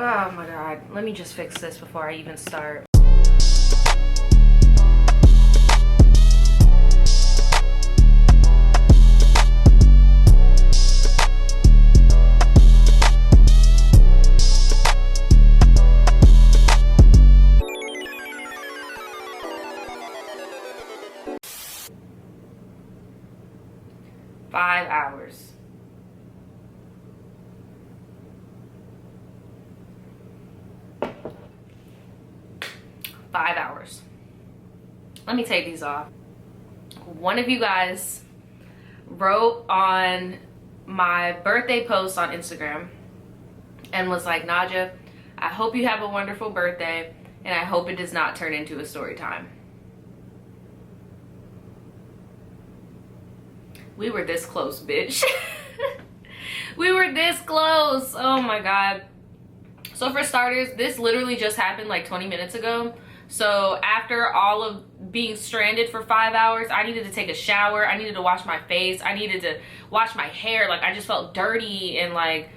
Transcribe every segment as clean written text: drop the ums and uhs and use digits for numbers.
Oh my god, let me just fix this before I even start. $5. $5. Let me take these off. One of you guys wrote on my birthday post on Instagram and was like, Nadja, I hope you have a wonderful birthday and I hope it does not turn into a story time. We were this close, bitch. We were this close. Oh my god. So for starters, this literally just happened like 20 minutes ago. So after all of being stranded for 5 hours, I needed to take a shower. I needed to wash my face. I needed to wash my hair. Like, I just felt dirty and like,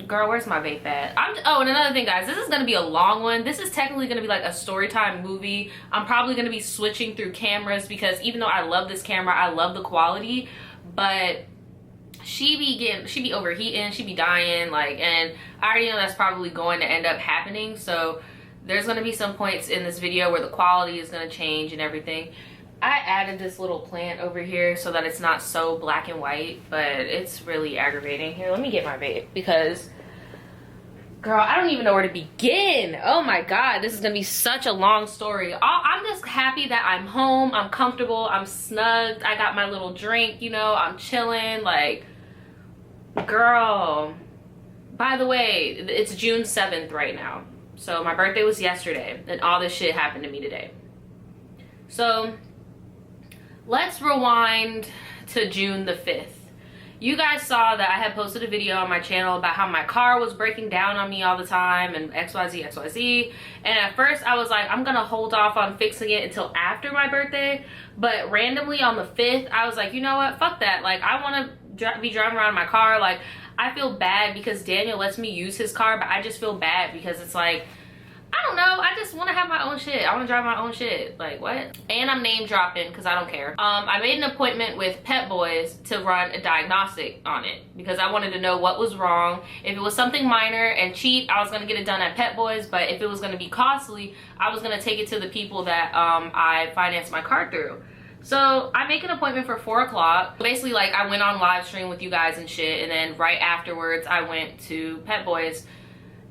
girl, where's my vape at? Oh, and another thing, guys, this is gonna be a long one. This is technically gonna be like a story time movie. I'm probably gonna be switching through cameras because even though I love this camera, I love the quality, but she be overheating, she be dying, like, and I already know that's probably going to end up happening. So there's gonna be some points in this video where the quality is gonna change and everything. I added this little plant over here so that it's not so black and white, but it's really aggravating. Here, let me get my vape because, girl, I don't even know where to begin. Oh my god, this is gonna be such a long story. I'm just happy that I'm home, I'm comfortable, I'm snugged, I got my little drink, you know, I'm chilling, like, girl. By the way, it's June 7th right now. So my birthday was yesterday and all this shit happened to me today. So let's rewind to June the 5th. You guys saw that I had posted a video on my channel about how my car was breaking down on me all the time and XYZ. And at first I was like, I'm gonna hold off on fixing it until after my birthday. But randomly on the 5th, I was like, you know what? Fuck that. Like, I wanna be driving around my car. Like, I feel bad because Daniel lets me use his car, but I just feel bad because it's like, I don't know, I just want to have my own shit. I want to drive my own shit. Like, what? And I'm name dropping because I don't care. I made an appointment with Pep Boys to run a diagnostic on it because I wanted to know what was wrong. If it was something minor and cheap, I was going to get it done at Pep Boys, but if it was going to be costly, I was going to take it to the people that I financed my car through. So I make an appointment for 4 o'clock. Basically, like, I went on live stream with you guys and shit, and then right afterwards I went to Pep Boys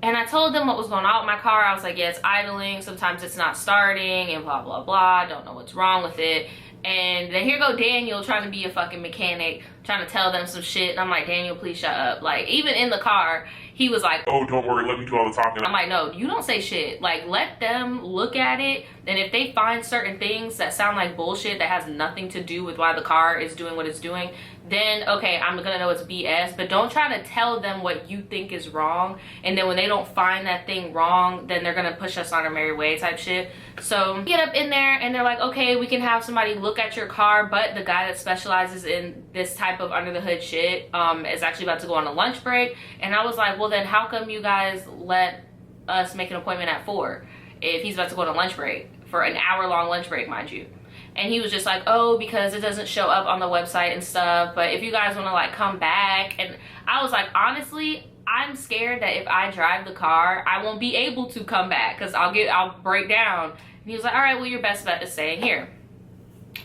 and I told them what was going on with my car. I was like, yeah, it's idling, sometimes it's not starting, and blah blah blah. I don't know what's wrong with it. And then here go Daniel trying to be a fucking mechanic, trying to tell them some shit, and I'm like, Daniel, please shut up. Like, even in the car, he was like, oh, don't worry, let me do all the talking. I'm like, no, you don't say shit. Like, let them look at it, and if they find certain things that sound like bullshit that has nothing to do with why the car is doing what it's doing, then okay, I'm gonna know it's BS. But don't try to tell them what you think is wrong, and then when they don't find that thing wrong, then they're gonna push us on our merry way type shit. So we get up in there and they're like, okay, we can have somebody look at your car, but the guy that specializes in this type of under the hood shit is actually about to go on a lunch break. And I was like, well, then how come you guys let us make an appointment at 4 if he's about to go on a lunch break, for an hour-long lunch break, mind you? And he was just like, oh, because it doesn't show up on the website and stuff, but if you guys want to like come back. And I was like, honestly, I'm scared that if I drive the car, I won't be able to come back because I'll break down. And he was like, all right, well, your best bet is staying here.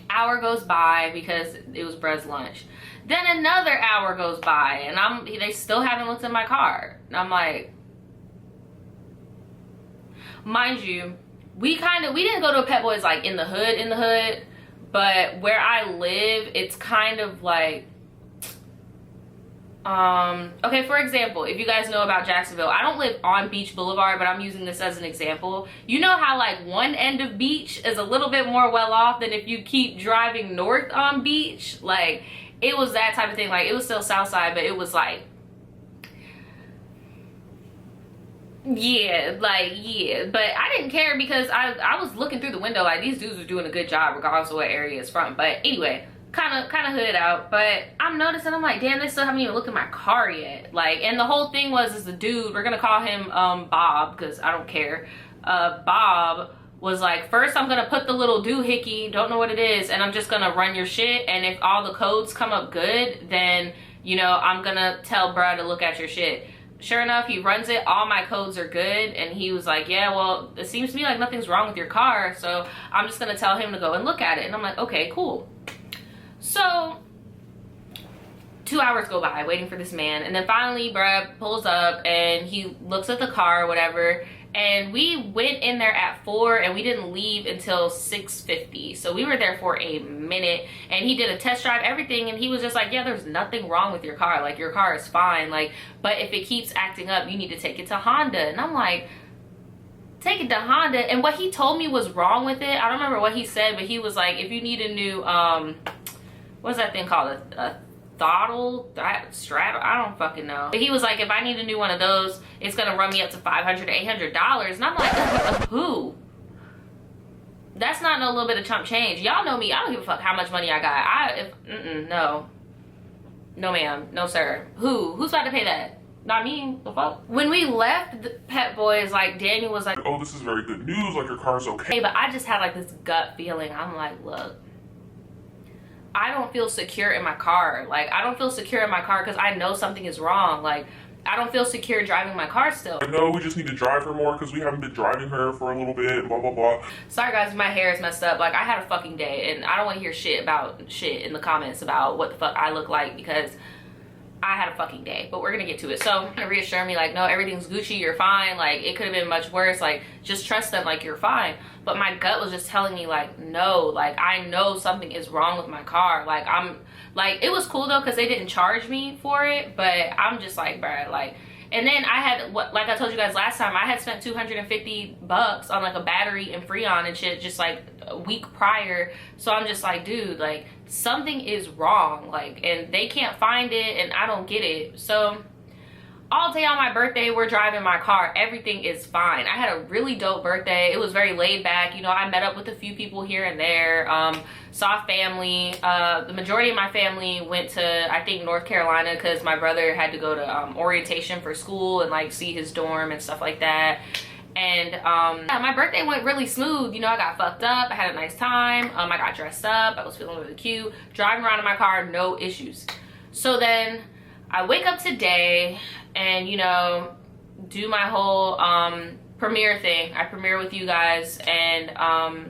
Hour goes by because it was Brez's lunch. Then another hour goes by and they still haven't looked at my car. And I'm like, mind you, we didn't go to a Pep Boys like in the hood, but where I live, it's kind of like, okay, for example, if you guys know about Jacksonville, I don't live on Beach Boulevard, but I'm using this as an example. You know how like one end of Beach is a little bit more well off than if you keep driving north on Beach? Like, it was that type of thing. Like, it was still south side, but it was like, yeah, like, yeah. But I didn't care because I was looking through the window like these dudes were doing a good job regardless of what area it's from. But anyway, kind of hood out. But I'm noticing, I'm like, damn, they still haven't even looked at my car yet. Like, and the whole thing was the dude, we're gonna call him Bob, because I don't care. Bob was like, first I'm gonna put the little doohickey, don't know what it is, and I'm just gonna run your shit, and if all the codes come up good, then, you know, I'm gonna tell bruh to look at your shit. Sure enough, he runs it, all my codes are good, and he was like, yeah, well, it seems to me like nothing's wrong with your car, so I'm just gonna tell him to go and look at it. And I'm like, okay, cool. So 2 hours go by waiting for this man, and then finally bruh pulls up and he looks at the car or whatever, and we went in there at 4 and we didn't leave until 6:50. So we were there for a minute, and he did a test drive, everything, and he was just like, yeah, there's nothing wrong with your car, like your car is fine, like, but if it keeps acting up, you need to take it to Honda. And I'm like, take it to Honda? And what he told me was wrong with it, I don't remember what he said, but he was like, if you need a new what's that thing called, a throttle, straddle, I don't fucking know. But he was like, if I need a new one of those, it's gonna run me up to $500 to $800. And I'm like, who? That's not no little bit of chump change. Y'all know me, I don't give a fuck how much money I got. No. No ma'am, no sir. Who's about to pay that? Not me, the fuck? When we left the Pep Boys, like, Daniel was like, oh, this is very good news, like your car's okay. Hey, but I just had like this gut feeling. I'm like, look, I don't feel secure in my car. Like, I don't feel secure in my car because I know something is wrong. Like, I don't feel secure driving my car still. I know we just need to drive her more because we haven't been driving her for a little bit, blah, blah, blah. Sorry guys, my hair is messed up. Like, I had a fucking day, and I don't want to hear shit in the comments about what the fuck I look like, because I had a fucking day. But we're gonna get to it. So reassure me, like, no, everything's Gucci, you're fine. Like, it could have been much worse. Like, just trust them, like, you're fine. But my gut was just telling me, like, no, like, I know something is wrong with my car. Like, like, it was cool though because they didn't charge me for it, but I'm just like, bruh, like. And then I had, like I told you guys last time, I had spent $250 on like a battery and Freon and shit just like a week prior. So I'm just like, dude, like, something is wrong, like, and they can't find it, and I don't get it. So all day on my birthday, we're driving my car, everything is fine. I had a really dope birthday. It was very laid back, you know. I met up with a few people here and there, saw family. The majority of my family went to, I think, North Carolina, because my brother had to go to orientation for school and like see his dorm and stuff like that. And yeah, my birthday went really smooth. You know, I got fucked up, I had a nice time, I got dressed up, I was feeling really cute, driving around in my car, no issues. So then I wake up today and, you know, do my whole premiere thing. I premiere with you guys, and I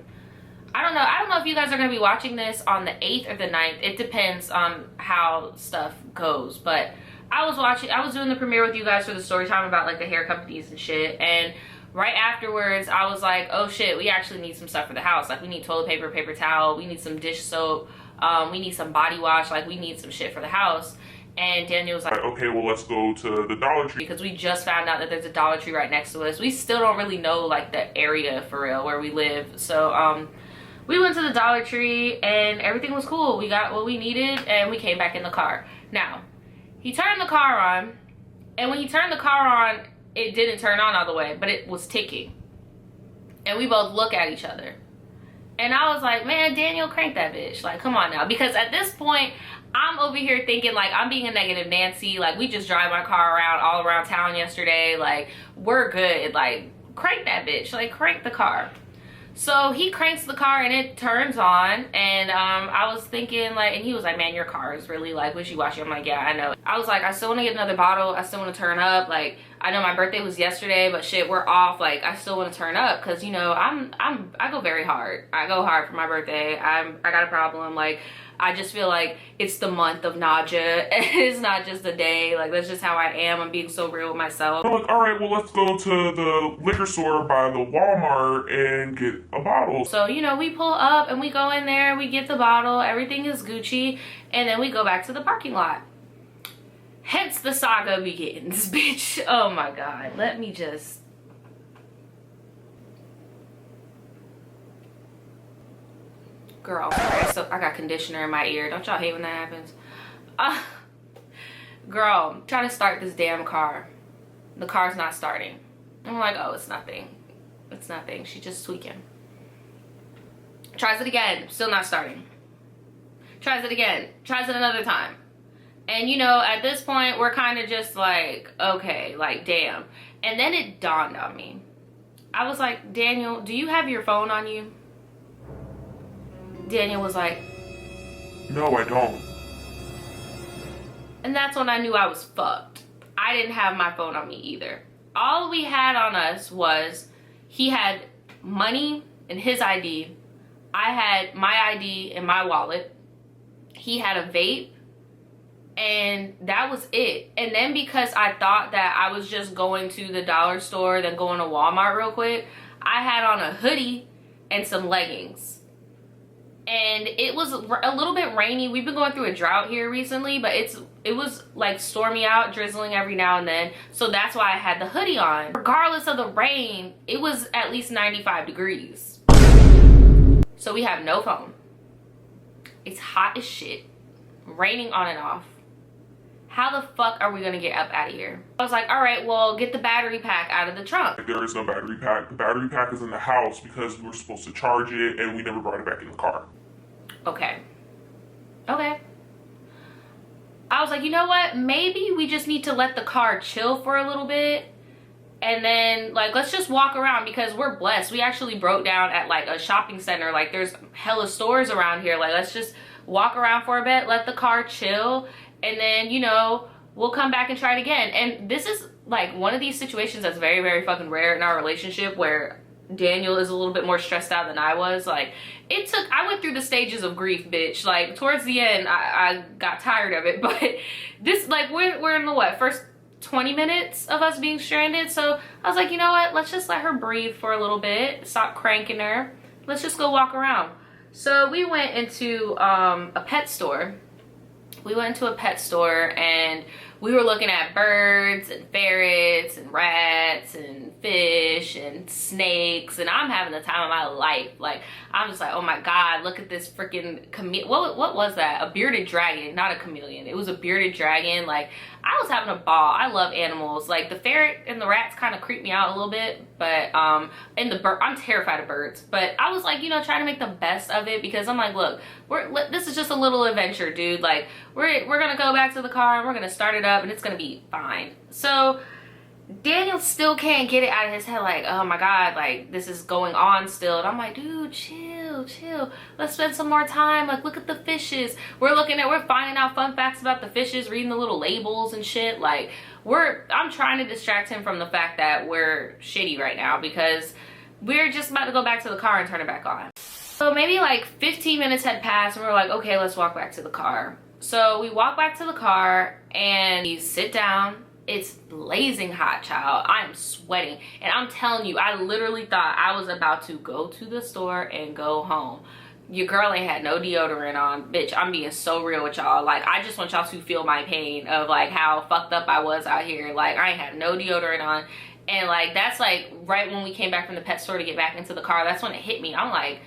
don't know if you guys are gonna be watching this on the 8th or the 9th. It depends on how stuff goes. But I was doing the premiere with you guys for the story time about like the hair companies and shit, and right afterwards I was like, oh shit, we actually need some stuff for the house. Like, we need toilet paper, paper towel, we need some dish soap, we need some body wash, like, we need some shit for the house. And Daniel was like, okay, well, let's go to the Dollar Tree. Because we just found out that there's a Dollar Tree right next to us. We still don't really know like the area for real where we live. So we went to the Dollar Tree and everything was cool. We got what we needed and we came back in the car. Now, he turned the car on, and when he turned the car on, it didn't turn on all the way, but it was ticking. And we both look at each other. And I was like, man, Daniel, crank that bitch. Like, come on now. Because at this point, I'm over here thinking like I'm being a negative Nancy. Like, we just drive my car around all around town yesterday. Like, we're good. Like, crank that bitch. Like, crank the car. So he cranks the car and it turns on, and I was thinking like, and he was like, man, your car is really like wishy-washy. I'm like, yeah, I know. I was like, I still want to get another bottle. I still want to turn up. Like, I know my birthday was yesterday, but shit, we're off. Like, I still want to turn up because, you know, I go very hard. I go hard for my birthday. I got a problem. Like, I just feel like it's the month of Nadja. It's not just a day. Like, that's just how I am. I'm being so real with myself. I'm like, all right, well, let's go to the liquor store by the Walmart and get a bottle. So, you know, we pull up and we go in there, we get the bottle, everything is Gucci, and then we go back to the parking lot. Hence the saga begins, bitch. Oh my God. Let me just... Girl, sorry, I got conditioner in my ear. Don't y'all hate when that happens? Girl, I'm trying to start this damn car. The car's not starting. I'm like, oh, it's nothing. It's nothing. She's just tweaking. Tries it again. Still not starting. tries it again, tries it another time. And you know, at this point, we're kind of just like, okay, like, damn. And then it dawned on me. I was like, Daniel, do you have your phone on you? Daniel was like, no, I don't. and that's when I knew I was fucked. I didn't have my phone on me either. All we had on us was he had money and his ID. I had my ID and my wallet. He had a vape. And that was it. And then because I thought that I was just going to the dollar store, then going to Walmart real quick, I had on a hoodie and some leggings. And it was a little bit rainy. We've been going through a drought here recently, but it was like stormy out, drizzling every now and then. So that's why I had the hoodie on. Regardless of the rain, it was at least 95 degrees. So we have no phone. It's hot as shit. Raining on and off. How the fuck are we gonna get up out of here? I was like, all right, well, get the battery pack out of the trunk. There is no battery pack. The battery pack is in the house because we were supposed to charge it and we never brought it back in the car. Okay. Okay. I was like, you know what? Maybe we just need to let the car chill for a little bit. And then, like, let's just walk around because we're blessed. We actually broke down at, like, a shopping center. Like, there's hella stores around here. Like, let's just walk around for a bit, let the car chill. And then, you know, we'll come back and try it again. And this is like one of these situations that's very, very fucking rare in our relationship where Daniel is a little bit more stressed out than I was. Like, I went through the stages of grief, bitch. Like, towards the end, I got tired of it. But this, like, we're in the what, first 20 minutes of us being stranded. So I was like, you know what? Let's just let her breathe for a little bit. Stop cranking her. Let's just go walk around. So we went into a pet store. We went into a pet store and we were looking at birds and ferrets and rats and fish and snakes, and I'm having the time of my life. Like, I'm just like, oh my God, look at this freaking what was that? A bearded dragon, not a chameleon. It was a bearded dragon. Like, I was having a ball. I love animals. Like, the ferret and the rats kind of creep me out a little bit, but and the bird, I'm terrified of birds. But I was like, you know, trying to make the best of it because I'm like, look, this is just a little adventure, dude. Like, we're gonna go back to the car and we're gonna start it up and it's gonna be fine. So Daniel still can't get it out of his head, like, oh my God, like, this is going on still. And I'm like, dude, chill. Let's spend some more time. Like, look at the fishes. We're finding out fun facts about the fishes, reading the little labels and shit. Like, I'm trying to distract him from the fact that we're shitty right now because we're just about to go back to the car and turn it back on. So maybe like 15 minutes had passed and we were like, okay, let's walk back to the car. So we walk back to the car and we sit down. It's blazing hot, child. I'm sweating. And I'm telling you, I literally thought I was about to go to the store and go home. Your girl ain't had no deodorant on. Bitch, I'm being so real with y'all. Like, I just want y'all to feel my pain of, like, how fucked up I was out here. Like, I ain't had no deodorant on. And, like, that's, like, right when we came back from the pet store to get back into the car. That's when it hit me. I'm like,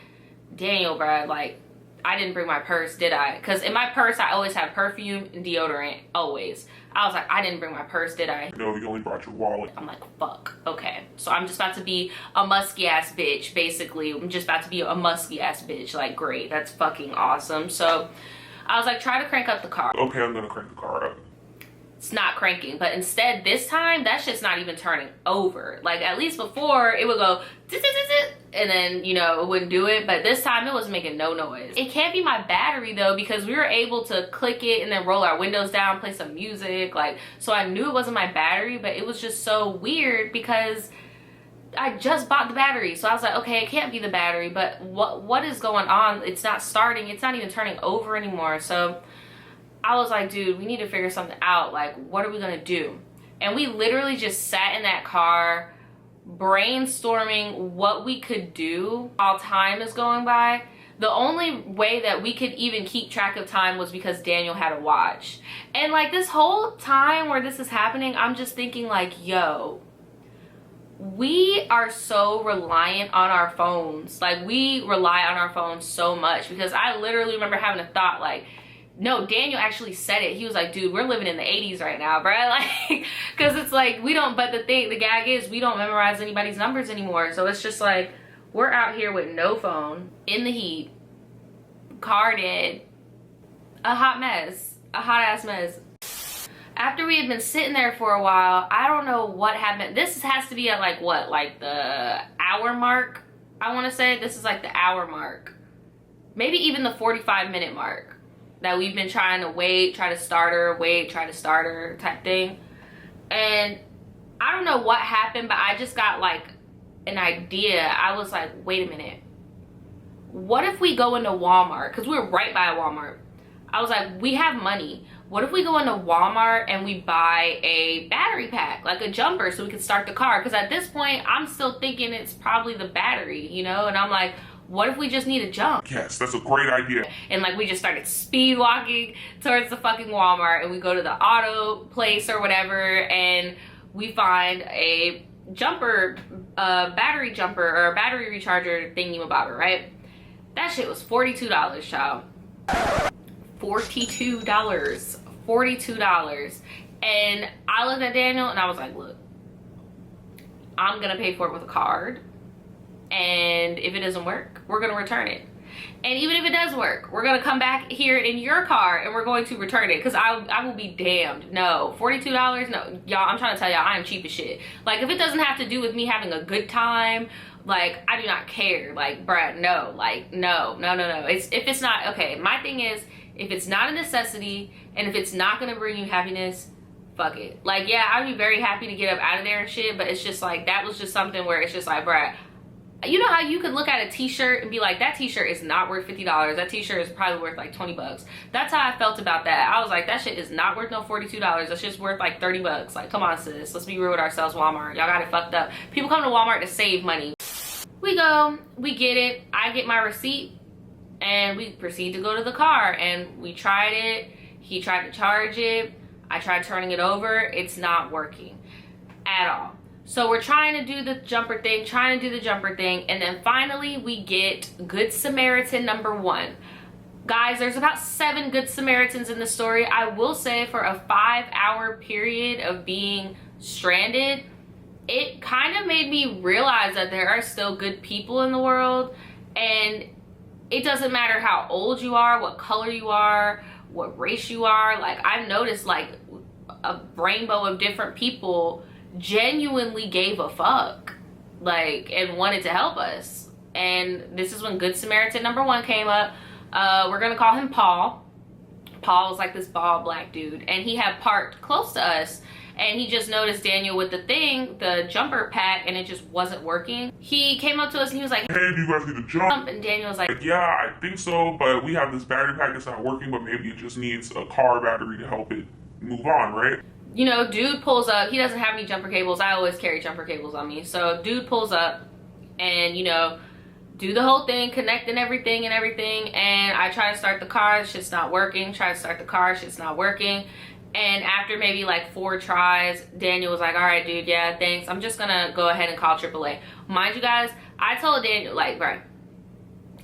Daniel, bruh, like, I didn't bring my purse, did I? Because in my purse, I always have perfume and deodorant, always. I was like, I didn't bring my purse, did I? No, you only brought your wallet. I'm like, fuck, okay. So I'm just about to be a musky ass bitch, basically. I'm just about to be a musky ass bitch. Like, great, that's fucking awesome. So I was like, try to crank up the car. Okay, I'm gonna crank the car up. It's not cranking, but instead this time that shit's not even turning over. Like, at least before it would go and then, you know, it wouldn't do it, but this time it was making no noise. It can't be my battery though, because we were able to click it and then roll our windows down, play some music, like, so I knew it wasn't my battery. But it was just so weird because I just bought the battery, so I was like, okay, it can't be the battery, but what is going on? It's not starting, it's not even turning over anymore. So I was like, dude, we need to figure something out. Like, what are we gonna do? And we literally just sat in that car brainstorming what we could do while time is going by. The only way that we could even keep track of time was because Daniel had a watch. And like, this whole time where this is happening, I'm just thinking like, yo, we are so reliant on our phones. Like, we rely on our phones so much, because I literally remember having a thought like, no, Daniel actually said it. He was like, dude, we're living in the 80s right now, bro. Like, because it's like, we don't, but the gag is, we don't memorize anybody's numbers anymore. So it's just like, we're out here with no phone, in the heat, car dead, A hot mess. A hot ass mess. After we had been sitting there for a while, I don't know what happened. This has to be at like what? Like the hour mark, I want to say. This is like the hour mark. Maybe even the 45-minute mark that we've been trying to wait, try to start her, wait, try to start her type thing. And I don't know what happened, but I just got like an idea. I was like, wait a minute. What if we go into Walmart? Because we were right by a Walmart. I was like, we have money. What if we go into Walmart and we buy a battery pack, like a jumper, so we can start the car? Because at this point, I'm still thinking it's probably the battery, you know? And I'm like, what if we just need a jump? Yes, that's a great idea. And like we just started speed walking towards the fucking Walmart, and we go to the auto place or whatever, and we find a jumper, battery jumper or a battery recharger thingy-mabobber, right? That shit was $42, child. $42. And I looked at Daniel and I was like, look, I'm gonna pay for it with a card, and if it doesn't work, we're gonna return it. And even if it does work, we're gonna come back here in your car and we're going to return it, because I will be damned. No, $42, no. Y'all, I'm trying to tell y'all, I am cheap as shit. Like, if it doesn't have to do with me having a good time, like, I do not care. Like, bruh, no. Like, no. If it's not, okay, my thing is, if it's not a necessity and if it's not gonna bring you happiness, fuck it. Like, yeah, I'd be very happy to get up out of there and shit, but it's just like, that was just something where it's just like, bruh, you know how you could look at a t-shirt and be like, that t-shirt is not worth $50. That t-shirt is probably worth like 20 bucks. That's how I felt about that. I was like, that shit is not worth no $42. That's just worth like 30 bucks. Like, come on, sis. Let's be real with ourselves, Walmart. Y'all got it fucked up. People come to Walmart to save money. We go, we get it. I get my receipt, and we proceed to go to the car, and we tried it. He tried to charge it. I tried turning it over. It's not working at all. So we're trying to do the jumper thing, and then finally we get Good Samaritan number 1. Guys, there's about 7 Good Samaritans in the story. I will say, for a 5-hour period of being stranded, it kind of made me realize that there are still good people in the world, and it doesn't matter how old you are, what color you are, what race you are. Like, I've noticed like a rainbow of different people genuinely gave a fuck, like, and wanted to help us. And this is when Good Samaritan number 1 came up. We're gonna call him Paul. Paul was like this bald black dude, and he had parked close to us, and he just noticed Daniel with the jumper pack, and it just wasn't working. He came up to us and he was like, hey, do you guys need a jump? And Daniel was like, yeah, I think so, but we have this battery pack that's not working, but maybe it just needs a car battery to help it move on, right? You know, dude pulls up. He doesn't have any jumper cables. I always carry jumper cables on me. So dude pulls up and, you know, do the whole thing, connecting everything. And I try to start the car, shit's not working. Try to start the car, shit's not working. And after maybe like 4 tries, Daniel was like, all right, dude, yeah, thanks. I'm just gonna go ahead and call AAA. Mind you guys, I told Daniel, like, bro,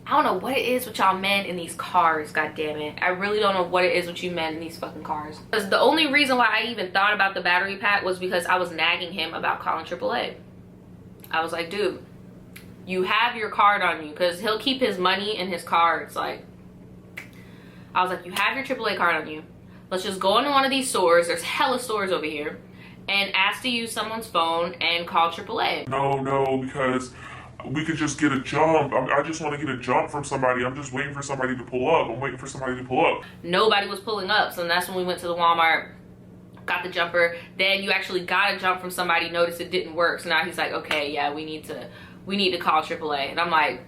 I don't know what it is with y'all men in these cars, god damn it. I really don't know what it is with you men in these fucking cars. Because the only reason why I even thought about the battery pack was because I was nagging him about calling AAA. I was like, dude, you have your card on you, because he'll keep his money in his cards. Like, I was like, you have your AAA card on you. Let's just go into one of these stores. There's hella stores over here. And ask to use someone's phone and call AAA. No, because we could just get a jump. I just want to get a jump from somebody. I'm just waiting for somebody to pull up. Nobody was pulling up. So that's when we went to the Walmart, got the jumper. Then you actually got a jump from somebody, noticed it didn't work. So now he's like, okay, yeah, we need to call AAA. And I'm like,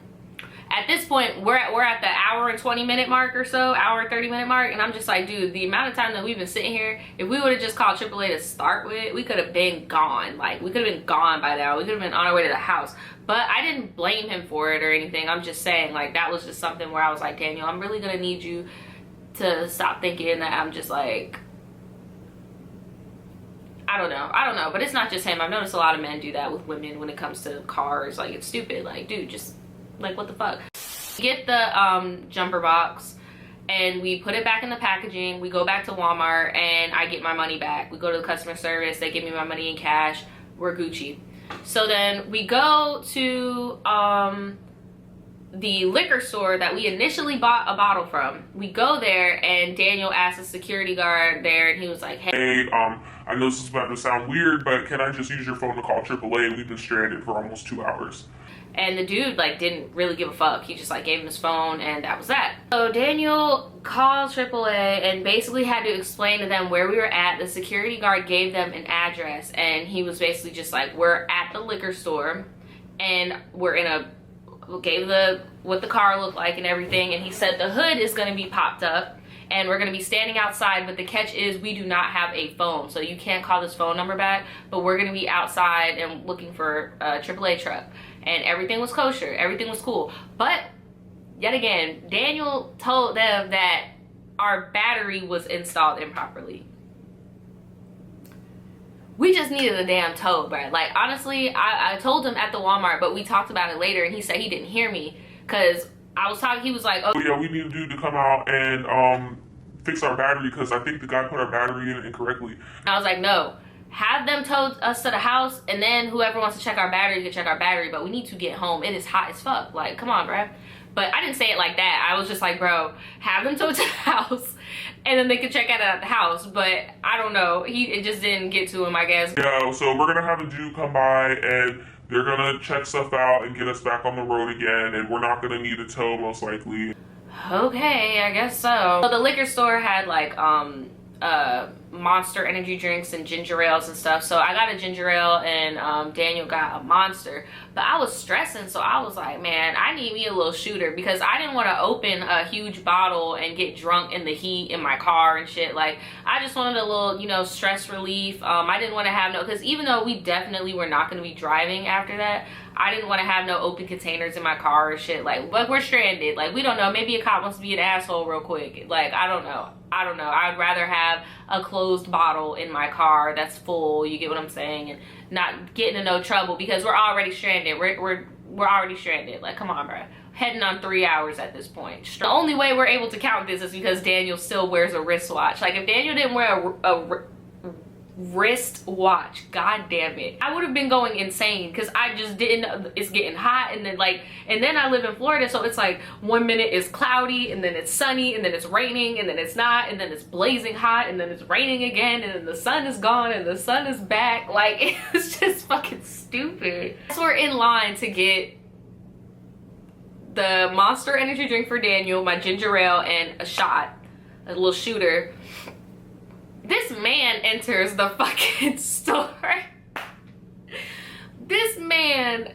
at this point, we're at the hour and 20-minute mark or so, hour and 30-minute mark, and I'm just like, dude, the amount of time that we've been sitting here, if we would have just called AAA to start with, we could have been gone. Like, we could have been gone by now. We could have been on our way to the house. But I didn't blame him for it or anything. I'm just saying, like, that was just something where I was like, Daniel, I'm really gonna need you to stop thinking that I'm just like, I don't know. But it's not just him. I've noticed a lot of men do that with women when it comes to cars. Like, it's stupid. Like, dude, just, like, what the fuck? We get the jumper box and we put it back in the packaging. We go back to Walmart and I get my money back. We go to the customer service. They give me my money in cash. We're Gucci. So then we go to the liquor store that we initially bought a bottle from. We go there and Daniel asked the security guard there, and he was like, hey, I know this is about to sound weird, but can I just use your phone to call AAA? We've been stranded for almost 2 hours. And the dude like didn't really give a fuck. He just like gave him his phone, and that was that. So Daniel called AAA and basically had to explain to them where we were at. The security guard gave them an address, and he was basically just like, we're at the liquor store and we're in a, gave the what the car looked like and everything, and he said the hood is going to be popped up and we're going to be standing outside, but the catch is we do not have a phone, so you can't call this phone number back, but we're going to be outside and looking for a AAA truck. And everything was kosher, everything was cool. But yet again, Daniel told them that our battery was installed improperly. We just needed a damn tow, bro. Like, honestly, I told him at the Walmart, but we talked about it later, and he said he didn't hear me because I was talking. He was like, oh yeah, we need a dude to come out and fix our battery because I think the guy put our battery in incorrectly. And I was like, no, have them tow us to the house, and then whoever wants to check our battery can check our battery, but we need to get home. It is hot as fuck. Like, come on, bro. But I didn't say it like that. I was just like, bro, have them towed to the house, and then they could check it at the house. But I don't know. It just didn't get to him, I guess. Yeah, so we're going to have a dude come by, and they're going to check stuff out and get us back on the road again, and we're not going to need a tow, most likely. Okay, I guess so. So the liquor store had, like, Monster energy drinks and ginger ales and stuff. So I got a ginger ale, and Daniel got a Monster. But I was stressing, so I was like, man, I need me a little shooter, because I didn't want to open a huge bottle and get drunk in the heat in my car and shit. Like, I just wanted a little, you know, stress relief. I didn't want to have no, because even though we definitely were not going to be driving after that, I didn't want to have no open containers in my car or shit. Like, we're stranded. Like, we don't know. Maybe a cop wants to be an asshole real quick. Like, I don't know. I'd rather have a closed bottle in my car that's full, you get what I'm saying, and not get into no trouble, because we're already stranded. We're already stranded. Like, come on, bro. Heading on 3 hours at this point. The only way we're able to count this is because Daniel still wears a wristwatch. Like, if Daniel didn't wear a wrist watch, god damn it, I would have been going insane, because I just didn't. It's getting hot, and then I live in Florida, so it's like 1 minute it's cloudy, and then it's sunny, and then it's raining, and then it's not, and then it's blazing hot, and then it's raining again, and then the sun is gone and the sun is back. Like, it's just fucking stupid. So we're in line to get the Monster energy drink for Daniel, my ginger ale, and a shot, a little shooter. This man enters the fucking store. This man,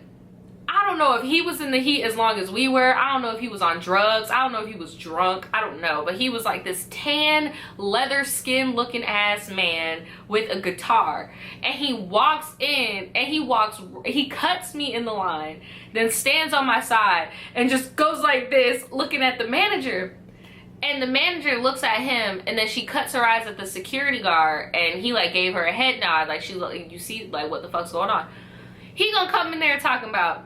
I don't know if he was in the heat as long as we were. I don't know if he was on drugs. I don't know if he was drunk. I don't know. But he was like this tan, leather skin looking ass man with a guitar. And he walks in and he cuts me in the line, then stands on my side and just goes like this, looking at the manager. And the manager looks at him, and then she cuts her eyes at the security guard, and he like gave her a head nod, like you see like what the fuck's going on. He gonna come in there talking about,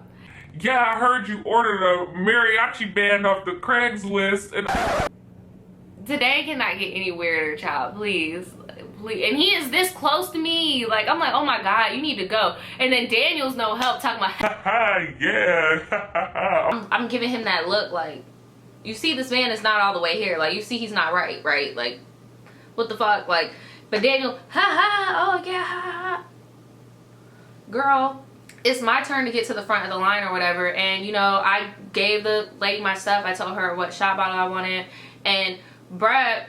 yeah, I heard you ordered a mariachi band off the Craigslist, and today cannot get any weirder, child, please. And he is this close to me. Like, I'm like, oh my god, you need to go. And then Daniel's no help talking about yeah. I'm giving him that look like, you see, this man is not all the way here. Like, you see he's not right? Like, what the fuck? Like, but Daniel, oh yeah, ha. Girl, it's my turn to get to the front of the line or whatever. And, you know, I gave the lady my stuff. I told her what shot bottle I wanted. And Brad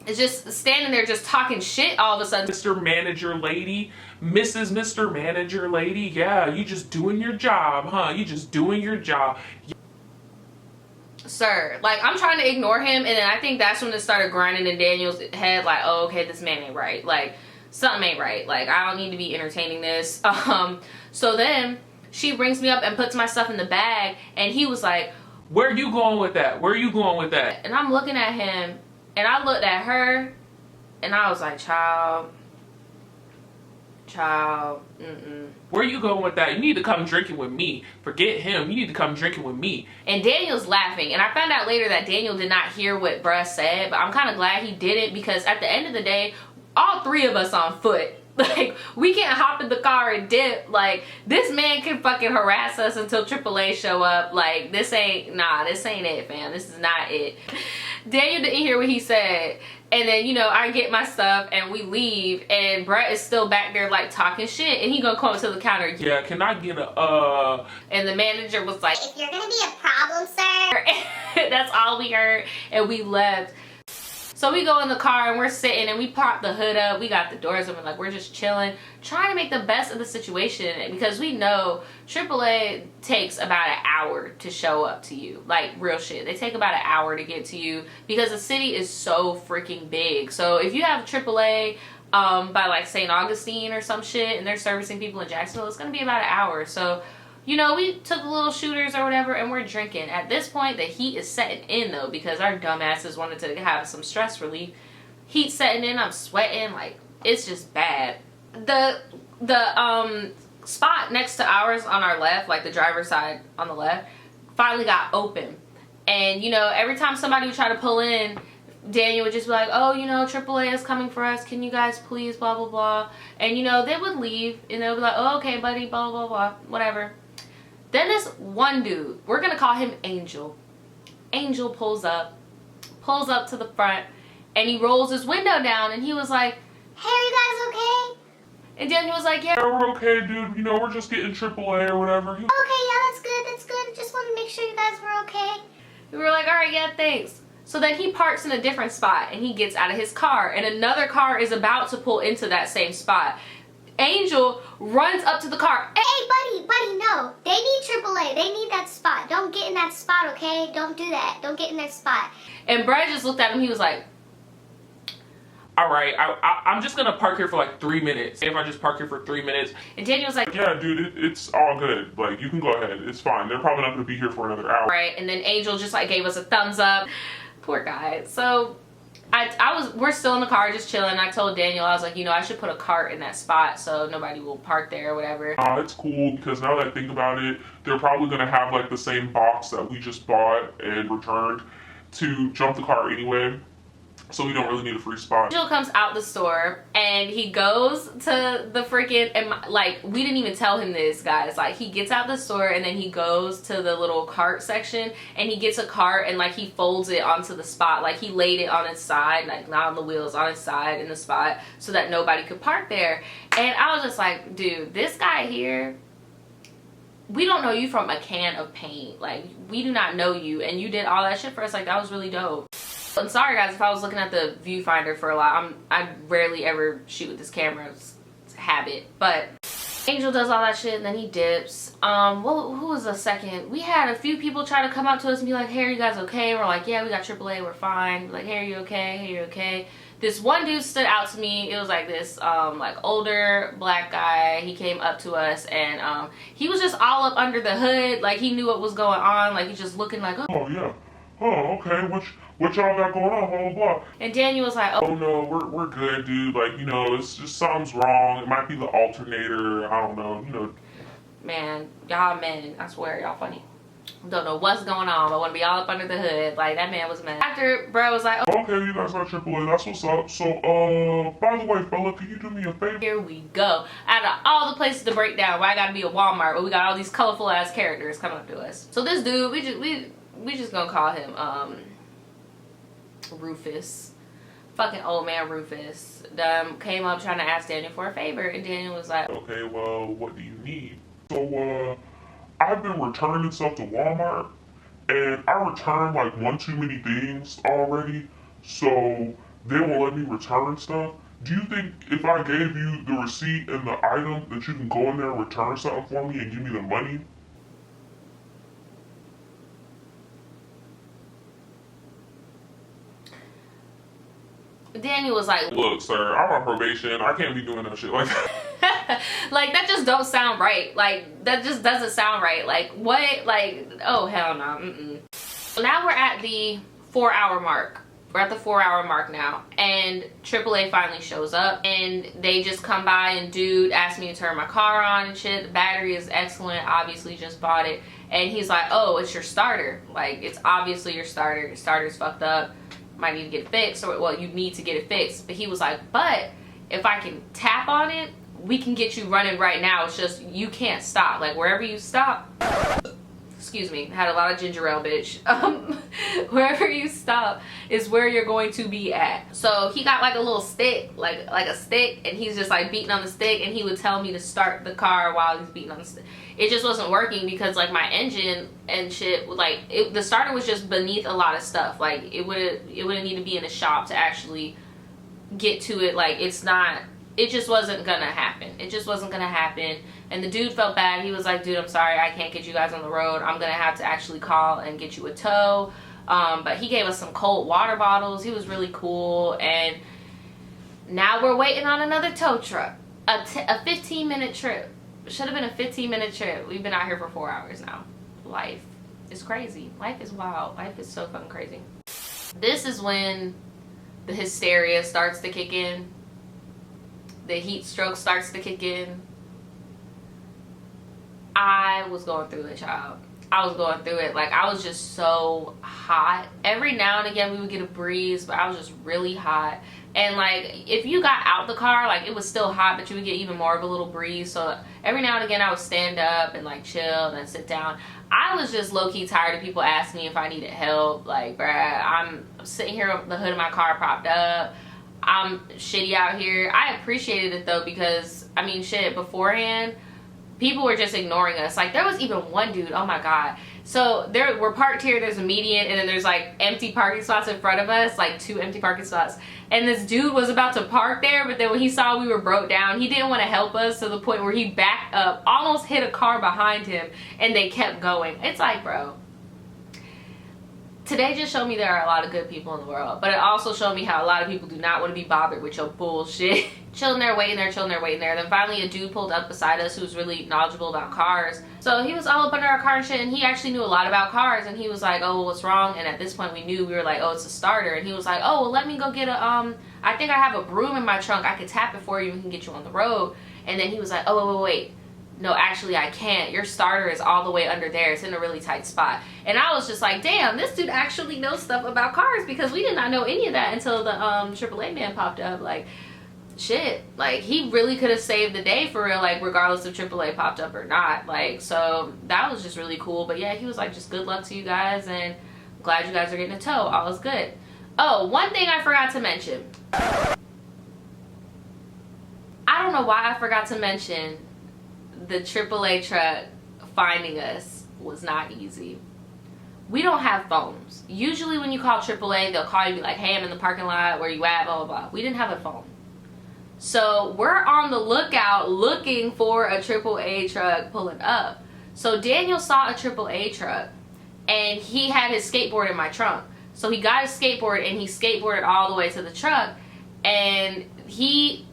is just standing there just talking shit all of a sudden. Mr. Manager Lady, Mr. Manager Lady, yeah, you just doing your job, huh? You just doing your job. Sir, like, I'm trying to ignore him, and then I think that's when it started grinding in Daniel's head, like, oh, okay, this man ain't right. Like, something ain't right. Like, I don't need to be entertaining this. So then she brings me up and puts my stuff in the bag, and he was like, where you going with that? Where you going with that? And I'm looking at him, and I looked at her, and I was like, child, where you going with that? You need to come drinking with me. Forget him. You need to come drinking with me. And Daniel's laughing, and I found out later that Daniel did not hear what bruh said, but I'm kind of glad he didn't, because at the end of the day, all three of us on foot Like, we can't hop in the car and dip. Like, this man can fucking harass us until AAA show up. Like, this ain't it, fam. This is not it. Daniel didn't hear what he said. And then, you know, I get my stuff and we leave, and Brett is still back there like talking shit, and he gonna come up to the counter. Yeah, can I get a And the manager was like, if you're gonna be a problem, sir. that's all we heard, and we left. So we go in the car and we're sitting and we pop the hood up, we got the doors open, like we're just chilling, trying to make the best of the situation, because we know AAA takes about an hour to show up to you. Like, real shit. They take about an hour to get to you because the city is so freaking big. So if you have AAA by like St. Augustine or some shit and they're servicing people in Jacksonville, it's gonna be about an hour. So, you know, we took the little shooters or whatever and we're drinking. At this point, the heat is setting in though, because our dumbasses wanted to have some stress relief. Heat setting in, I'm sweating, like, it's just bad. The spot next to ours on our left, like the driver's side on the left, finally got open. And, you know, every time somebody would try to pull in, Daniel would just be like, oh, you know, AAA is coming for us. Can you guys please, blah, blah, blah. And, you know, they would leave and they would be like, oh, okay, buddy, blah, blah, blah, whatever. Then this one dude, we're gonna call him Angel. Angel pulls up to the front, and he rolls his window down, and he was like, Hey, are you guys okay? and Daniel was like, yeah, we're okay, dude. You know, we're just getting AAA or whatever. Okay, yeah, that's good, that's good. Just wanted to make sure you guys were okay. we were like, all right, yeah, thanks. So then he parks in a different spot, and he gets out of his car, and another car is about to pull into that same spot. Angel runs up to the car. Hey, buddy, no. They need AAA. They need that spot. Don't get in that spot, okay? Don't do that. Don't get in that spot. And Brad just looked at him. He was like, All right, I'm just gonna park here for like 3 minutes. If I just park here for 3 minutes. and Daniel was like, Yeah, dude, it's all good. Like, you can go ahead. It's fine. They're probably not gonna be here for another hour. right. And then Angel just like gave us a thumbs up. Poor guy. So we're still in the car just chilling. I told Daniel, I was like, you know, I should put a cart in that spot so nobody will park there or whatever. It's cool because now that I think about it, they're probably gonna have like the same box that we just bought and returned to jump the car anyway. So we don't really need a free spot. Angel comes out the store and he goes to the freaking, and like, we didn't even tell him this, guys. Like, he gets out the store and then he goes to the little cart section and he gets a cart and like he folds it onto the spot. Like, he laid it on its side, like not on the wheels, on its side in the spot so that nobody could park there. And I was just like, dude, this guy here, we don't know you from a can of paint. Like, we do not know you, and you did all that shit for us. Like, that was really dope. I'm sorry, guys, if I was looking at the viewfinder for a lot. I rarely ever shoot with this camera. It's a habit. But Angel does all that shit and then he dips. Well, who was the second? We had a few people try to come up to us and be like, hey, are you guys okay? We're like, yeah, we got AAA, we're fine. We're like, hey, are you okay? Hey, are you okay? This one dude stood out to me. It was like this like older black guy. He came up to us and he was just all up under the hood. Like, he knew what was going on. Like, he's just looking like, Oh yeah. Oh, okay. What y'all got going on? Blah blah blah. and Daniel was like, Oh no, we're good, dude. Like, you know, it's just something's wrong. It might be the alternator. I don't know. You know. man, y'all men, I swear, y'all funny. Don't know what's going on, but want to be all up under the hood. Like, that man was mad. After bro was like, oh, Okay, you guys got AAA. That's what's up. So, by the way, fella, can you do me a favor? here we go. Out of all the places to break down, why I gotta be a Walmart, but we got all these colorful ass characters coming up to us. So this dude, we just gonna call him Rufus. Fucking old man Rufus. Came up trying to ask Daniel for a favor, and Daniel was like, Okay, well, what do you need? So, I've been returning stuff to Walmart, and I returned like one too many things already, so they won't let me return stuff. Do you think if I gave you the receipt and the item that you can go in there and return something for me and give me the money? Daniel was like, Look, sir, I'm on probation. I can't be doing that shit like that. like, that just don't sound right. Like, that just doesn't sound right. Like, what? Like, oh, hell no. So now we're at the 4-hour mark. We're at the 4-hour mark now, and AAA finally shows up, and they just come by, and dude asked me to turn my car on and shit. The battery is excellent, obviously just bought it, and he's like, oh, it's your starter. Like, it's obviously your starter. Your starter's fucked up. Might need to get it fixed, or well, you need to get it fixed. But he was like, but if I can tap on it, we can get you running right now. It's just you can't stop. Like wherever you stop, excuse me, had a lot of ginger ale, bitch. Wherever you stop is where you're going to be at. So he got like a little stick, like a stick, and he's just like beating on the stick, and he would tell me to start the car while he's beating on the stick. It just wasn't working because like my engine and shit, like the starter was just beneath a lot of stuff. Like it would need to be in a shop to actually get to it. Like it just wasn't gonna happen. It just wasn't gonna happen. And the dude felt bad. He was like, dude, I'm sorry, I can't get you guys on the road. I'm gonna have to actually call and get you a tow. But he gave us some cold water bottles. He was really cool. And now we're waiting on another tow truck. A 15-minute trip. Should have been a 15-minute trip. We've been out here for 4 hours now. Life is crazy. Life is wild. Life is so fucking crazy. This is when the hysteria starts to kick in. The heat stroke starts to kick in. I was going through it, child. I was going through it. Like, I was just so hot. Every now and again, we would get a breeze, but I was just really hot. And, like, if you got out the car, like, it was still hot, but you would get even more of a little breeze. So, every now and again, I would stand up and, like, chill and then sit down. I was just low-key tired of people asking me if I needed help. Like, bruh, I'm sitting here with the hood of my car propped up. I'm shitty out here. I appreciated it though, because I mean shit, beforehand people were just ignoring us. Like there was even one dude, oh my god. So we're parked here, there's a median, and then there's like empty parking spots in front of us, like 2 empty parking spots. And this dude was about to park there, but then when he saw we were broke down, he didn't want to help us to the point where he backed up, almost hit a car behind him, and they kept going. It's like, bro, today just showed me there are a lot of good people in the world, but it also showed me how a lot of people do not want to be bothered with your bullshit. Chilling there, waiting there, chilling there, waiting there. Then finally a dude pulled up beside us who was really knowledgeable about cars. So he was all up under our car and shit, and he actually knew a lot about cars, and he was like, oh, well, what's wrong? And at this point we knew, we were like, oh, it's a starter. And he was like, oh, well, let me go get I think I have a broom in my trunk. I could tap it for you and we can get you on the road. And then he was like, oh, wait. No, actually I can't. Your starter is all the way under there. It's in a really tight spot. And I was just like, damn, this dude actually knows stuff about cars, because we did not know any of that until the AAA man popped up. Like, shit. Like, he really could have saved the day for real, like, regardless if AAA popped up or not. Like, so that was just really cool. But yeah, he was like, just good luck to you guys, and glad you guys are getting a tow. All is good. Oh, one thing I forgot to mention. I don't know why I forgot to mention. The AAA truck finding us was not easy. We don't have phones. Usually when you call AAA, they'll call you and be like, hey, I'm in the parking lot, where you at, blah, blah, blah. We didn't have a phone. So we're on the lookout looking for a AAA truck pulling up. So Daniel saw a AAA truck, and he had his skateboard in my trunk. So he got his skateboard and he skateboarded all the way to the truck, and he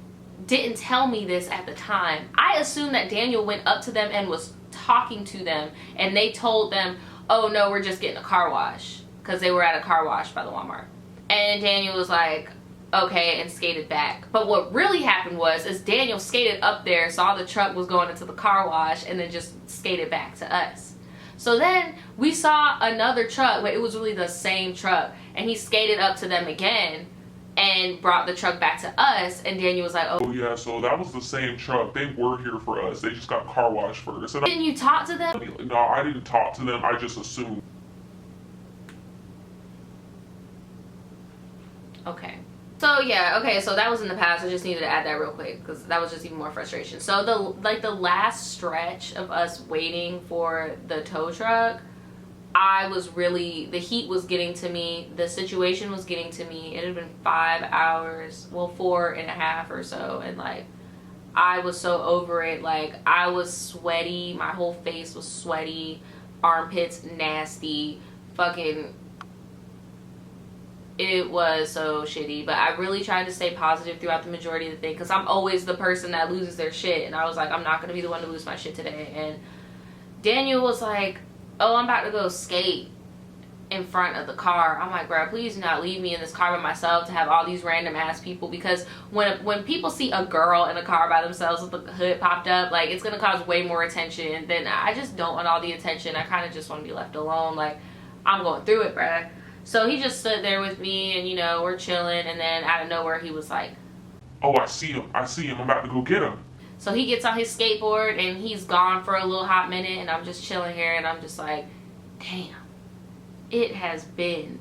didn't tell me this at the time. I assumed that Daniel went up to them and was talking to them, and they told them, oh no, we're just getting a car wash, because they were at a car wash by the Walmart. And Daniel was like, okay, and skated back. But what really happened is Daniel skated up there, saw the truck was going into the car wash, and then just skated back to us. So then we saw another truck, but it was really the same truck, and he skated up to them again and brought the truck back to us, and Daniel was like, oh yeah, so that was the same truck. They were here for us. They just got car washed first. And didn't you talk to them? No, I didn't talk to them. I just assumed. Okay. So yeah, okay, so that was in the past. I just needed to add that real quick, because that was just even more frustration. So the last stretch of us waiting for the tow truck, I was really, the heat was getting to me, the situation was getting to me. It had been 5 hours, well, 4.5 or so, and like I was so over it. Like I was sweaty, my whole face was sweaty, armpits nasty, fucking, it was so shitty. But I really tried to stay positive throughout the majority of the thing, because I'm always the person that loses their shit, and I was like, I'm not gonna be the one to lose my shit today. And Daniel was like, oh, I'm about to go skate in front of the car. I'm like, bro, please do not leave me in this car by myself to have all these random ass people, because when people see a girl in a car by themselves with the hood popped up, like, it's gonna cause way more attention. Then I just don't want all the attention. I kind of just want to be left alone. Like, I'm going through it, bruh. So he just stood there with me, and you know, we're chilling, and then out of nowhere he was like, Oh, I see him. I'm about to go get him. So he gets on his skateboard and he's gone for a little hot minute, and I'm just chilling here and I'm just like, damn, it has been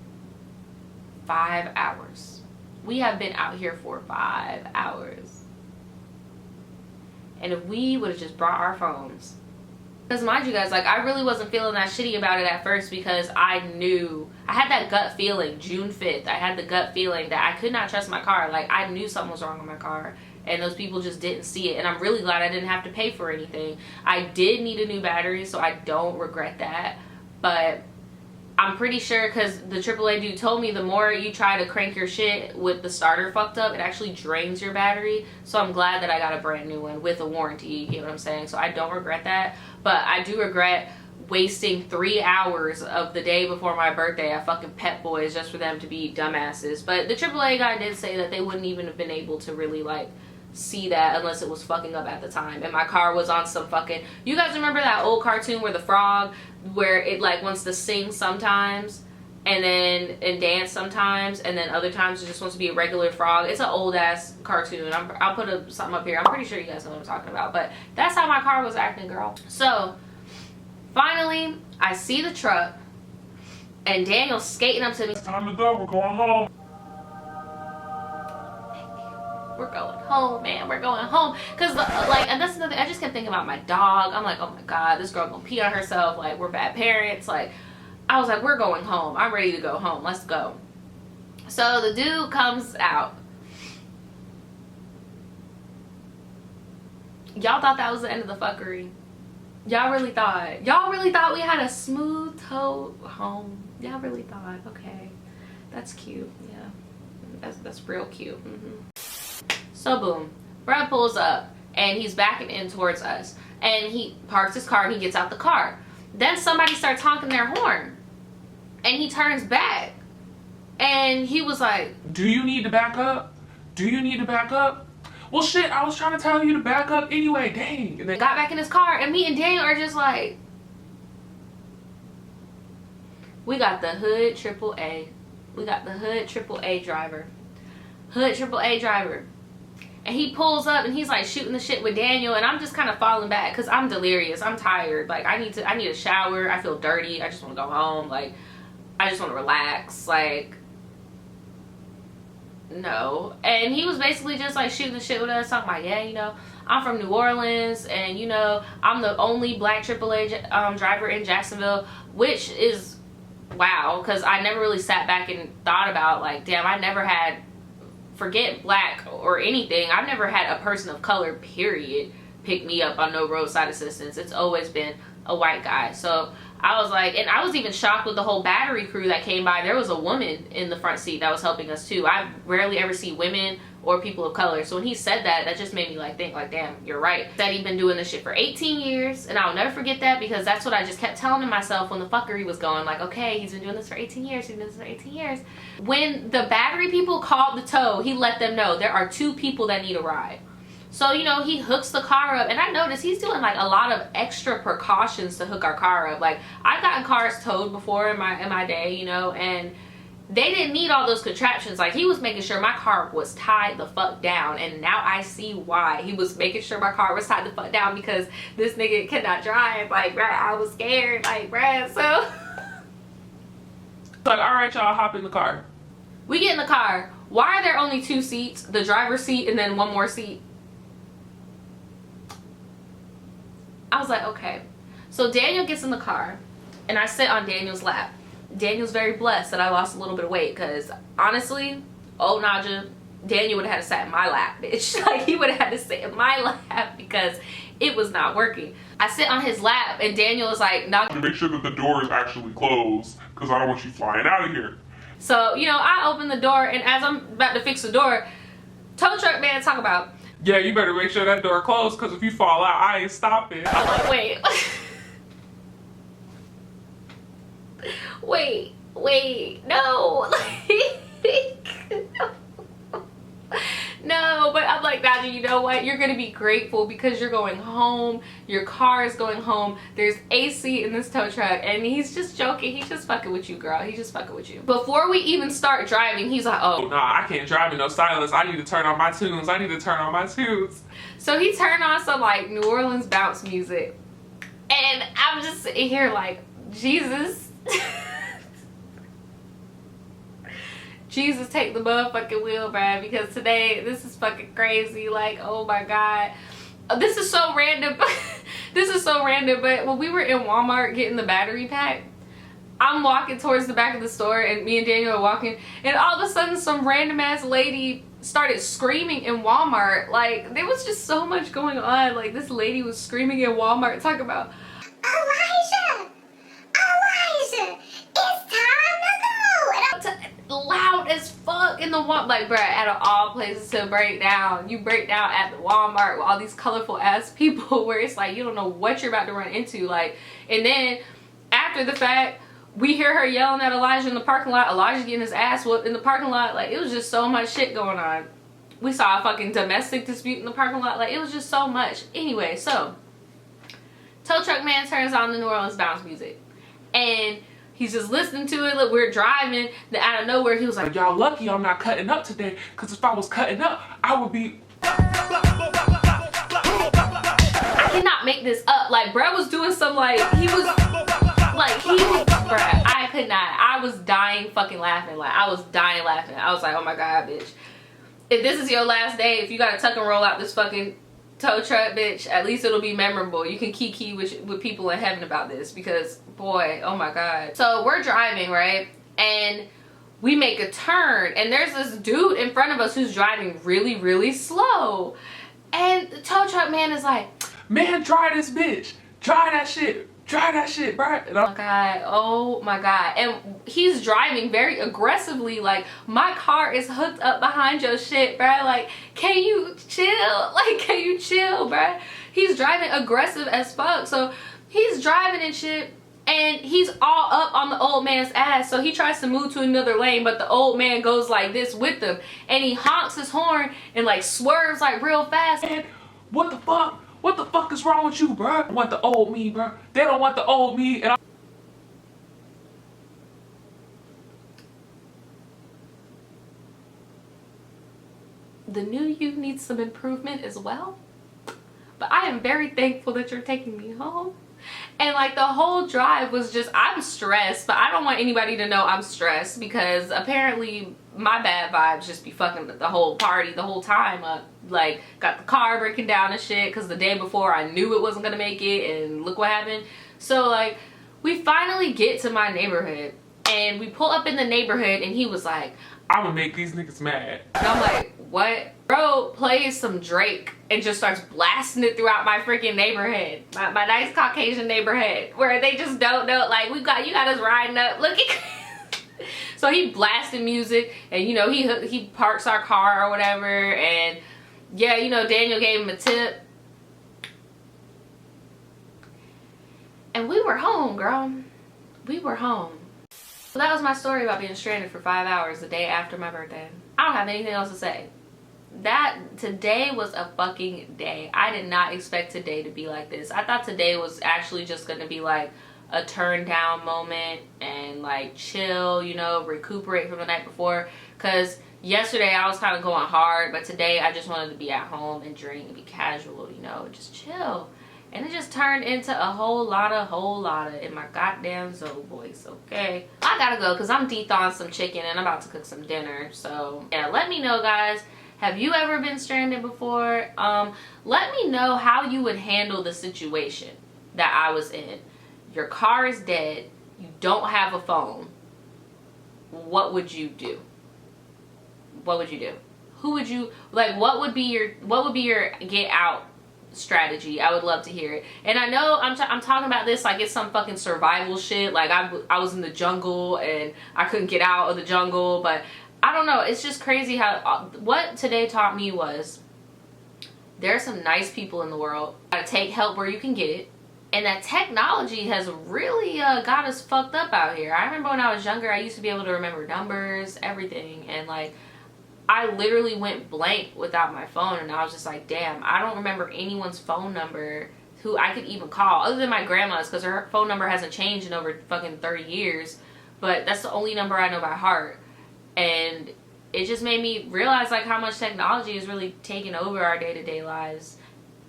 5 hours. We have been out here for 5 hours. And if we would have just brought our phones. Because mind you guys, like, I really wasn't feeling that shitty about it at first, because I knew, I had that gut feeling, June 5th, I had the gut feeling that I could not trust my car. Like, I knew something was wrong with my car, and those people just didn't see it. And I'm really glad I didn't have to pay for anything. I did need a new battery, so I don't regret that. But I'm pretty sure, because the AAA dude told me the more you try to crank your shit with the starter fucked up, it actually drains your battery. So I'm glad that I got a brand new one with a warranty, you get what I'm saying? So I don't regret that. But I do regret wasting 3 hours of the day before my birthday at fucking Pep Boys just for them to be dumbasses. But the AAA guy did say that they wouldn't even have been able to really, like, see that unless it was fucking up at the time. And my car was on some fucking, you guys remember that old cartoon where the frog, where it like wants to sing sometimes and dance sometimes, and then other times it just wants to be a regular frog? It's an old ass cartoon. I'll put something up here. I'm pretty sure you guys know what I'm talking about. But that's how my car was acting, girl. So finally I see the truck and Daniel's skating up to me. It's time to go. We're going home. We're going home, man. We're going home. Because, like, and that's another thing. I just kept thinking about my dog. I'm like, oh my God, this girl gonna pee on herself. Like, we're bad parents. Like, I was like, we're going home. I'm ready to go home. Let's go. So the dude comes out. Y'all thought that was the end of the fuckery. Y'all really thought we had a smooth toe home. Y'all really thought, okay, that's cute. Yeah, that's real cute. So boom, Brad pulls up and he's backing in towards us, and he parks his car and he gets out the car. Then somebody starts honking their horn and he turns back and he was like, do you need to back up? Do you need to back up? Well, shit, I was trying to tell you to back up anyway. Dang. And then got back in his car, and me and Daniel are just like, we got the hood AAA. We got the hood AAA driver. Hood AAA driver. And he pulls up and he's like shooting the shit with Daniel, and I'm just kind of falling back because I'm delirious. I'm tired. Like, I need a shower. I feel dirty. I just want to go home. Like, I just want to relax. Like, no. And he was basically just like shooting the shit with us, talking about, yeah, you know, I'm from New Orleans, and you know, I'm the only black AAA driver in Jacksonville, which is wow, because I never really sat back and thought about, like, damn, I never had, forget black or anything, I've never had a person of color, period, pick me up on no roadside assistance. It's always been a white guy. So I was like, and I was even shocked with the whole battery crew that came by. There was a woman in the front seat that was helping us too. I rarely ever see women or people of color. So when he said that, that just made me like think like, damn, you're right. That he'd been doing this shit for 18 years, and I'll never forget that, because that's what I just kept telling myself when the fuckery was going. Like, okay, he's been doing this for 18 years. He's been doing this for 18 years. When the battery people called the tow, he let them know there are 2 people that need a ride. So, you know, he hooks the car up, and I noticed he's doing like a lot of extra precautions to hook our car up. Like, I've gotten cars towed before in my day, you know, and they didn't need all those contraptions. Like, he was making sure my car was tied the fuck down, and now I see why. He was making sure my car was tied the fuck down, because this nigga cannot drive. Like, bruh, I was scared. Like, bruh, so like, all right, y'all, hop in the car. We get in the car. Why are there only 2 seats? The driver's seat and then one more seat. I was like, okay. So Daniel gets in the car, and I sit on Daniel's lap. Daniel's very blessed that I lost a little bit of weight, because honestly, old Naja, Daniel would have had to sit in my lap, bitch. Like, he would have had to sit in my lap because it was not working. I sit on his lap, and Daniel is like, knock. Make sure that the door is actually closed, because I don't want you flying out of here. So, you know, I open the door, and as I'm about to fix the door, tow truck man talk about, yeah, you better make sure that door closed, because if you fall out, I ain't stopping. I'm like, wait. wait, no. No, but I'm like, Nadia, you know what? You're gonna be grateful because you're going home. Your car is going home. There's AC in this tow truck, and he's just joking. He's just fucking with you, girl. He's just fucking with you. Before we even start driving, he's like, oh, nah, I can't drive in no silence. I need to turn on my tunes. I need to turn on my tunes. So he turned on some like New Orleans bounce music, and I'm just sitting here like, Jesus. Jesus, take the motherfucking wheel, bruh, because today, this is fucking crazy. Like, oh my God. This is so random. This is so random, but when we were in Walmart getting the battery pack, I'm walking towards the back of the store, and me and Daniel are walking, and all of a sudden, some random ass lady started screaming in Walmart. Like, there was just so much going on. Like, this lady was screaming in Walmart, talking about, Elijah! Elijah! It's time to go! And loud as fuck in the Walmart. Like, bruh, out of all places to break down, you break down at the Walmart with all these colorful ass people where it's like you don't know what you're about to run into. Like, and then after the fact, we hear her yelling at Elijah in the parking lot. Elijah getting his ass whooped in the parking lot. Like, it was just so much shit going on. We saw a fucking domestic dispute in the parking lot. Like, it was just so much. Anyway, so tow truck man turns on the New Orleans bounce music, and he's just listening to it. Look, we're driving, then out of nowhere he was like, Y'all lucky I'm not cutting up today, because if I was cutting up, I would be... I cannot make this up. Like, bruh was doing some, like, bruh, I could not. I was dying fucking laughing. Like, I was dying laughing. I was like, oh my God, bitch. If this is your last day, if you gotta tuck and roll out this fucking tow truck, bitch, at least it'll be memorable. You can kiki with people in heaven about this, because boy, oh my God. So we're driving, right, and we make a turn, and there's this dude in front of us who's driving really, really slow, and the tow truck man is like, man, try this bitch, try that shit, bro. And oh my God. And he's driving very aggressively, like, my car is hooked up behind your shit, bruh. Like, can you chill? Like, can you chill, bruh? He's driving aggressive as fuck. So he's driving and shit, and he's all up on the old man's ass. So he tries to move to another lane, but the old man goes like this with him, and he honks his horn and like swerves like real fast. And what the fuck? What the fuck is wrong with you, bro? I want the old me, bro. They don't want the old me, and the new you needs some improvement as well. But I am very thankful that you're taking me home. And like the whole drive was just, I'm stressed, but I don't want anybody to know I'm stressed, because apparently my bad vibes just be fucking the whole party the whole time up. Like, got the car breaking down and shit, because the day before I knew it wasn't gonna make it, and look what happened. So like, we finally get to my neighborhood, and we pull up in the neighborhood, and he was like, I'm gonna make these niggas mad. and I'm like, what? Bro plays some Drake and just starts blasting it throughout my freaking neighborhood. My nice Caucasian neighborhood, where they just don't know, like, you got us riding up, look at So he blasted music, and you know, he parks our car or whatever, and yeah, you know, Daniel gave him a tip. And we were home, girl. We were home. So that was my story about being stranded for 5 hours the day after my birthday. I don't have anything else to say. That today was a fucking day. I did not expect today to be like this. I thought today was actually just gonna be like a turn down moment and like chill, you know, recuperate from the night before. Cause yesterday I was kind of going hard, but today I just wanted to be at home and drink and be casual, you know, just chill. And it just turned into a whole lot of in my goddamn Zoe voice, okay? I gotta go because I'm de-thawing some chicken and I'm about to cook some dinner. So yeah, let me know, guys. Have you ever been stranded before? Let me know how you would handle the situation that I was in. Your car is dead. You don't have a phone. What would you do? What would you do? Who would you, like, what would be your get out strategy? I would love to hear it. And I know I'm talking about this like it's some fucking survival shit, like I was in the jungle and I couldn't get out of the jungle, but I don't know, it's just crazy how what today taught me was there are some nice people in the world. You gotta take help where you can get it, and that technology has really got us fucked up out here. I remember when I was younger, I used to be able to remember numbers, everything, and like I literally went blank without my phone, and I was just like, damn, I don't remember anyone's phone number who I could even call other than my grandma's, because her phone number hasn't changed in over fucking 30 years. But that's the only number I know by heart. And it just made me realize like how much technology is really taking over our day-to-day lives.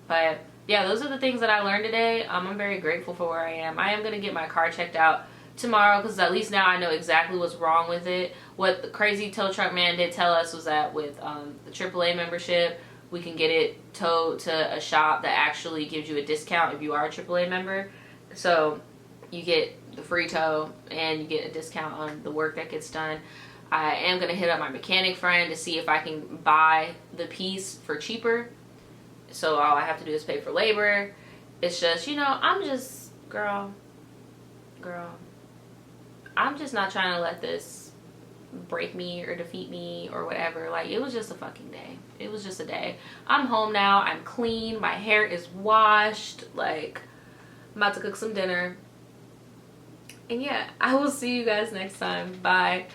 But yeah, those are the things that I learned today. I'm very grateful for where I am. I am going to get my car checked out tomorrow, because at least now I know exactly what's wrong with it. What the crazy tow truck man did tell us was that with the AAA membership, we can get it towed to a shop that actually gives you a discount if you are a AAA member. So you get the free tow and you get a discount on the work that gets done. I am going to hit up my mechanic friend to see if I can buy the piece for cheaper. So all I have to do is pay for labor. It's just, you know, I'm just, girl, I'm just not trying to let this break me or defeat me or whatever. Like, it was just a fucking day. It was just a day. I'm home now. I'm clean. My hair is washed. Like, I'm about to cook some dinner. And yeah, I will see you guys next time. Bye.